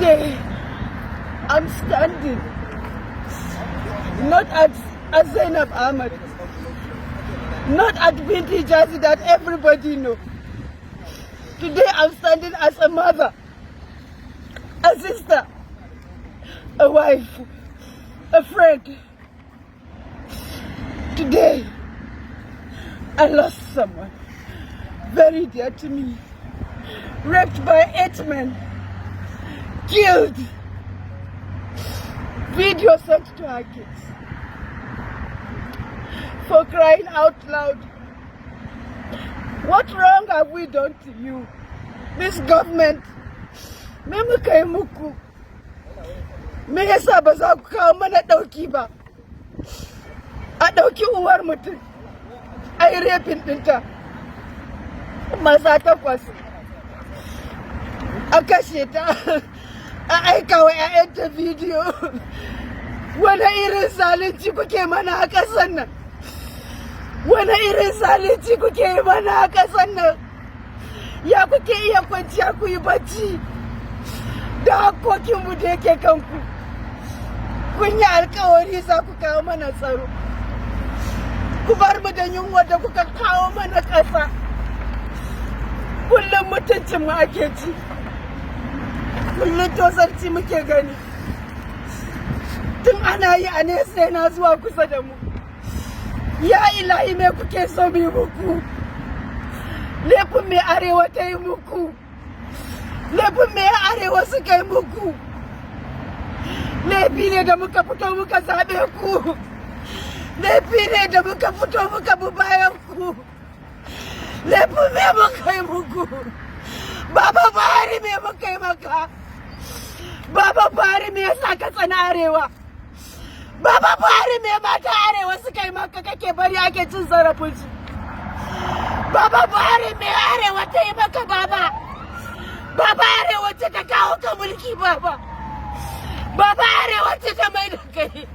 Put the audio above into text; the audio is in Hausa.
Today, I'm standing not at Zainab Ahmed, not at Binti Jazi that everybody knows. Today, I'm standing as a mother, a sister, a wife, a friend. Today, I lost someone very dear to me, raped by 8 men, killed, video sent to her kids. For crying out loud, what wrong have we done to you? This government, me muka yi muku, me yasa ba za ku kawo mana ɗauki ba? A ɗauki uwar mutum, a yi rapin ɗinta, maza 8, a kashe ta, a aika wa 'ya'yanta bidiyo. Wani irin zalunci kuke mana a ƙasar nan? Wani irin zalunci kuke mana a ƙasar nan? Ya kuke iya kwanciya ku yi bacci da hakokinmu da yake kanku? Kun yi alkawari za ku kawo mana tsaro. Ku bar mu da yunwa da kuka kawo mana ƙasa. Kullum mutuncinmu ake ci. Kullum tozarci muke gani. Tun ana yi a nesa yana zuwa kusa da mu. Ya ilahi me kuke so mu yi muku? Laifin me arewa ta yi muku? Laifin me arewa suka yi muku? Laifi ne da muka fito muka zaɓe ku. Laifi ne da muka fito muka bi bayan ku. Laifin me muka yi muku? Baba Buhari me muka yi maka? Baba Buhari me yasa ka tsana arewa? Baba Buhari me mata arewa suka yi maka kake bari ake cin zarafinsu? Baba Buhari me arewa ta yi maka baba? Baba arewa ce ta kawo ka mulki baba? Baba arewa ce ta mai da kai?